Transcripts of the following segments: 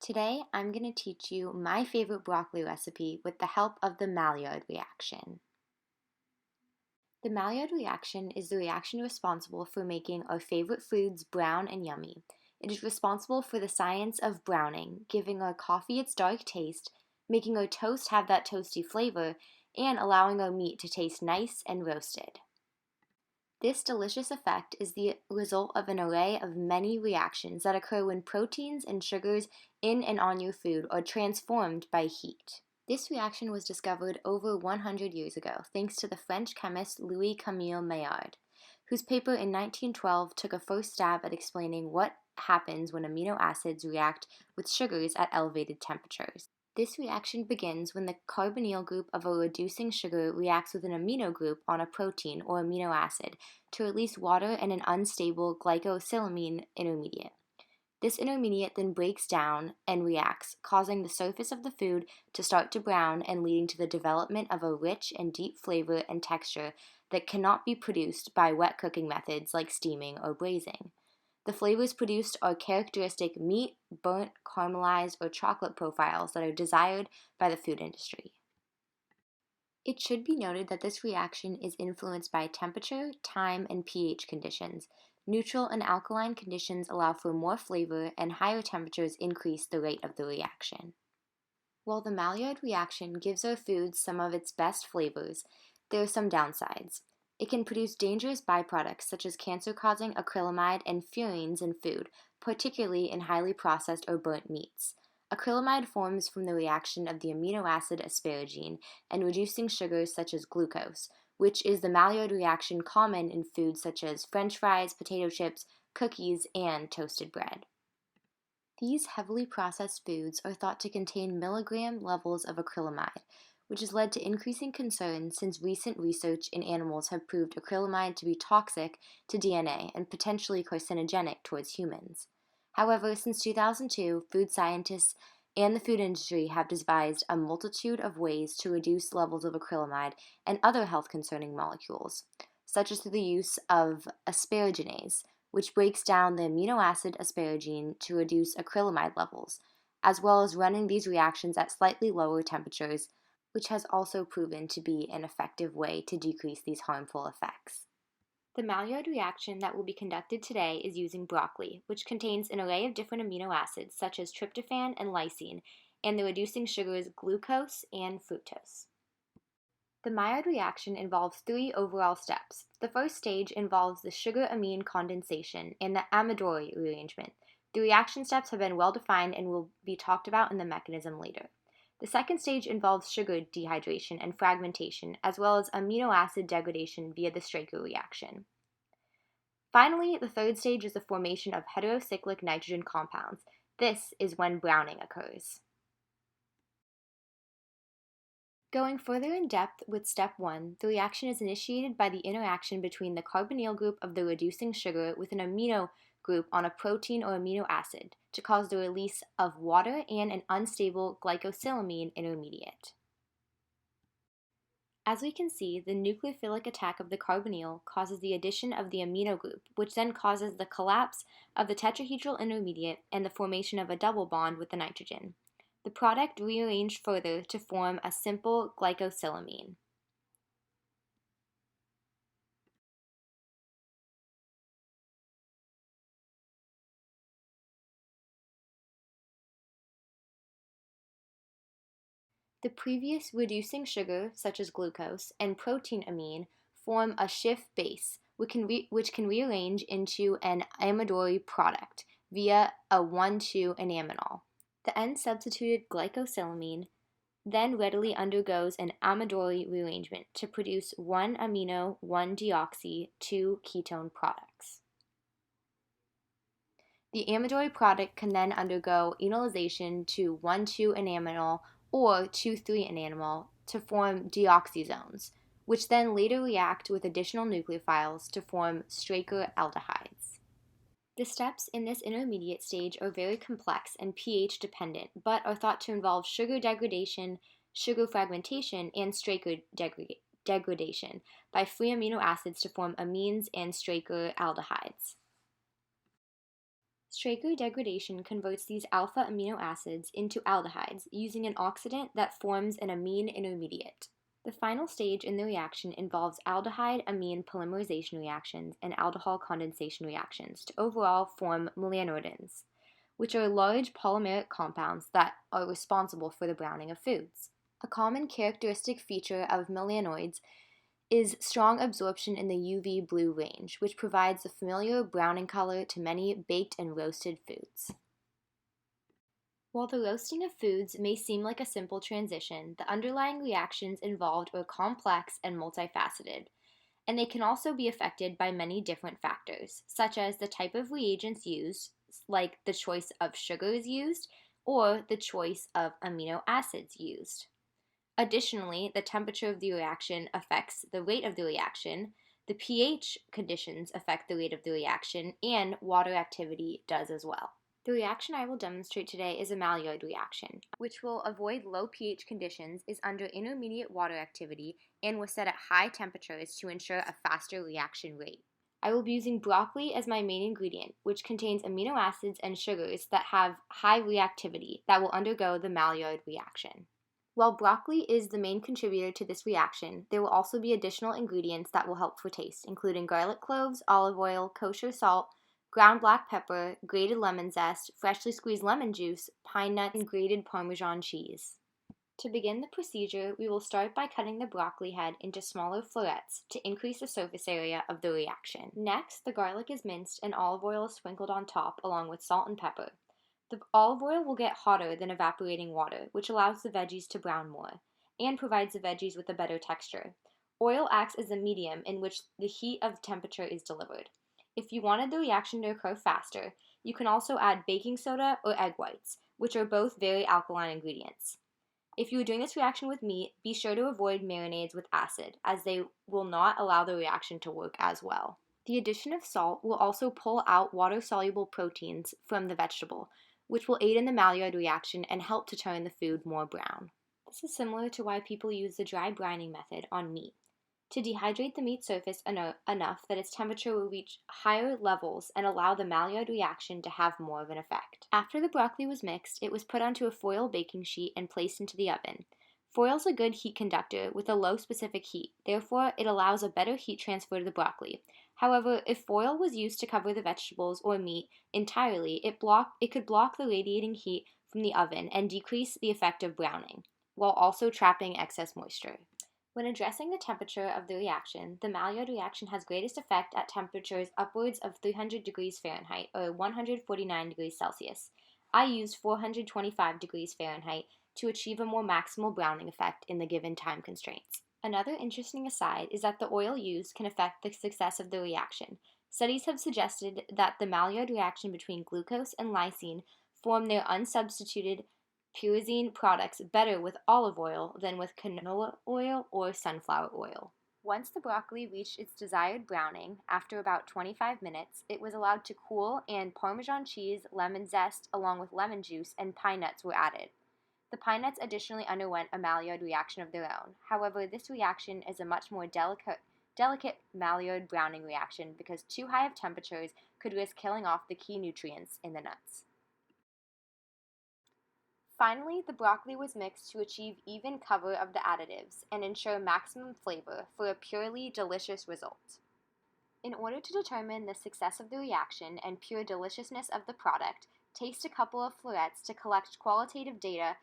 Today, I'm going to teach you my favorite broccoli recipe with the help of the Maillard reaction. The Maillard reaction is the reaction responsible for making our favorite foods brown and yummy. It is responsible for the science of browning, giving our coffee its dark taste, making our toast have that toasty flavor, and allowing our meat to taste nice and roasted. This delicious effect is the result of an array of many reactions that occur when proteins and sugars in and on your food are transformed by heat. This reaction was discovered over 100 years ago thanks to the French chemist Louis-Camille Maillard, whose paper in 1912 took a first stab at explaining what happens when amino acids react with sugars at elevated temperatures. This reaction begins when the carbonyl group of a reducing sugar reacts with an amino group on a protein or amino acid to release water and an unstable glycosylamine intermediate. This intermediate then breaks down and reacts, causing the surface of the food to start to brown and leading to the development of a rich and deep flavor and texture that cannot be produced by wet cooking methods like steaming or braising. The flavors produced are characteristic meat, burnt, caramelized, or chocolate profiles that are desired by the food industry. It should be noted that this reaction is influenced by temperature, time, and pH conditions. Neutral and alkaline conditions allow for more flavor, and higher temperatures increase the rate of the reaction. While the Maillard reaction gives our foods some of its best flavors, there are some downsides. It can produce dangerous byproducts such as cancer-causing acrylamide and furans in food, particularly in highly processed or burnt meats. Acrylamide forms from the reaction of the amino acid asparagine and reducing sugars such as glucose, which is the Maillard reaction common in foods such as French fries, potato chips, cookies, and toasted bread. These heavily processed foods are thought to contain milligram levels of acrylamide, which has led to increasing concern since recent research in animals have proved acrylamide to be toxic to DNA and potentially carcinogenic towards humans. However, since 2002, food scientists and the food industry have devised a multitude of ways to reduce levels of acrylamide and other health-concerning molecules, such as through the use of asparaginase, which breaks down the amino acid asparagine to reduce acrylamide levels, as well as running these reactions at slightly lower temperatures, which has also proven to be an effective way to decrease these harmful effects. The Maillard reaction that will be conducted today is using broccoli, which contains an array of different amino acids such as tryptophan and lysine, and the reducing sugars glucose and fructose. The Maillard reaction involves 3 overall steps. The first stage involves the sugar-amine condensation and the Amadori rearrangement. The reaction steps have been well defined and will be talked about in the mechanism later. The second stage involves sugar dehydration and fragmentation, as well as amino acid degradation via the Straker reaction. Finally, the third stage is the formation of heterocyclic nitrogen compounds. This is when browning occurs. Going further in depth with step 1, the reaction is initiated by the interaction between the carbonyl group of the reducing sugar with an amino group on a protein or amino acid to cause the release of water and an unstable glycosylamine intermediate. As we can see, the nucleophilic attack of the carbonyl causes the addition of the amino group, which then causes the collapse of the tetrahedral intermediate and the formation of a double bond with the nitrogen. The product rearranged further to form a simple glycosylamine. The previous reducing sugar, such as glucose, and protein amine form a Schiff base, which can rearrange into an Amadori product via a 1,2 enamine. The N-substituted glycosylamine then readily undergoes an Amadori rearrangement to produce 1-amino, 1-deoxy, 2 ketone products. The Amadori product can then undergo enolization to 1,2-enamine or 2,3-enamine to form deoxyzones, which then later react with additional nucleophiles to form Straker aldehydes. The steps in this intermediate stage are very complex and pH dependent, but are thought to involve sugar degradation, sugar fragmentation, and Straker degradation by free amino acids to form amines and Straker aldehydes. Straker degradation converts these alpha amino acids into aldehydes using an oxidant that forms an amine intermediate. The final stage in the reaction involves aldehyde-amine polymerization reactions and alcohol condensation reactions to overall form melanoidins, which are large polymeric compounds that are responsible for the browning of foods. A common characteristic feature of melanoids is strong absorption in the UV blue range, which provides the familiar browning color to many baked and roasted foods. While the roasting of foods may seem like a simple transition, the underlying reactions involved are complex and multifaceted, and they can also be affected by many different factors, such as the type of reagents used, like the choice of sugars used, or the choice of amino acids used. Additionally, the temperature of the reaction affects the rate of the reaction, the pH conditions affect the rate of the reaction, and water activity does as well. The reaction I will demonstrate today is a Maillard reaction, which will avoid low pH conditions, is under intermediate water activity, and was set at high temperatures to ensure a faster reaction rate. I will be using broccoli as my main ingredient, which contains amino acids and sugars that have high reactivity that will undergo the Maillard reaction. While broccoli is the main contributor to this reaction, there will also be additional ingredients that will help for taste, including garlic cloves, olive oil, kosher salt, ground black pepper, grated lemon zest, freshly squeezed lemon juice, pine nuts, and grated Parmesan cheese. To begin the procedure, we will start by cutting the broccoli head into smaller florets to increase the surface area of the reaction. Next, the garlic is minced and olive oil is sprinkled on top along with salt and pepper. The olive oil will get hotter than evaporating water, which allows the veggies to brown more, and provides the veggies with a better texture. Oil acts as a medium in which the heat of temperature is delivered. If you wanted the reaction to occur faster, you can also add baking soda or egg whites, which are both very alkaline ingredients. If you are doing this reaction with meat, be sure to avoid marinades with acid, as they will not allow the reaction to work as well. The addition of salt will also pull out water-soluble proteins from the vegetable, which will aid in the Maillard reaction and help to turn the food more brown. This is similar to why people use the dry brining method on meat, to dehydrate the meat surface enough that its temperature will reach higher levels and allow the Maillard reaction to have more of an effect. After the broccoli was mixed, it was put onto a foil baking sheet and placed into the oven. Foil is a good heat conductor with a low specific heat, therefore it allows a better heat transfer to the broccoli. However, if foil was used to cover the vegetables or meat entirely, it could block the radiating heat from the oven and decrease the effect of browning, while also trapping excess moisture. When addressing the temperature of the reaction, the Maillard reaction has greatest effect at temperatures upwards of 300 degrees Fahrenheit or 149 degrees Celsius. I used 425 degrees Fahrenheit to achieve a more maximal browning effect in the given time constraints. Another interesting aside is that the oil used can affect the success of the reaction. Studies have suggested that the Maillard reaction between glucose and lysine form their unsubstituted pyrazine products better with olive oil than with canola oil or sunflower oil. Once the broccoli reached its desired browning, after about 25 minutes, it was allowed to cool and Parmesan cheese, lemon zest, along with lemon juice and pine nuts were added. The pine nuts additionally underwent a Maillard reaction of their own. However, this reaction is a much more delicate Maillard browning reaction because too high of temperatures could risk killing off the key nutrients in the nuts. Finally, the broccoli was mixed to achieve even cover of the additives and ensure maximum flavor for a purely delicious result. In order to determine the success of the reaction and pure deliciousness of the product, taste a couple of florets to collect qualitative data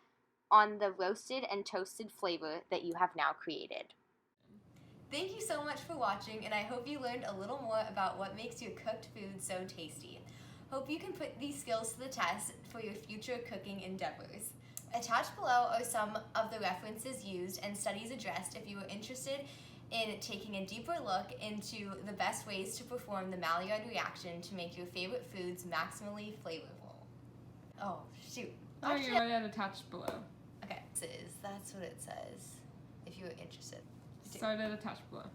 on the roasted and toasted flavor that you have now created. Thank you so much for watching, and I hope you learned a little more about what makes your cooked food so tasty. Hope you can put these skills to the test for your future cooking endeavors. Attached below are some of the references used and studies addressed if you are interested in taking a deeper look into the best ways to perform the Maillard reaction to make your favorite foods maximally flavorful. Oh, shoot. Oh, you're right at attached below. Okay, that's what it says, if you are interested. Start at attached below.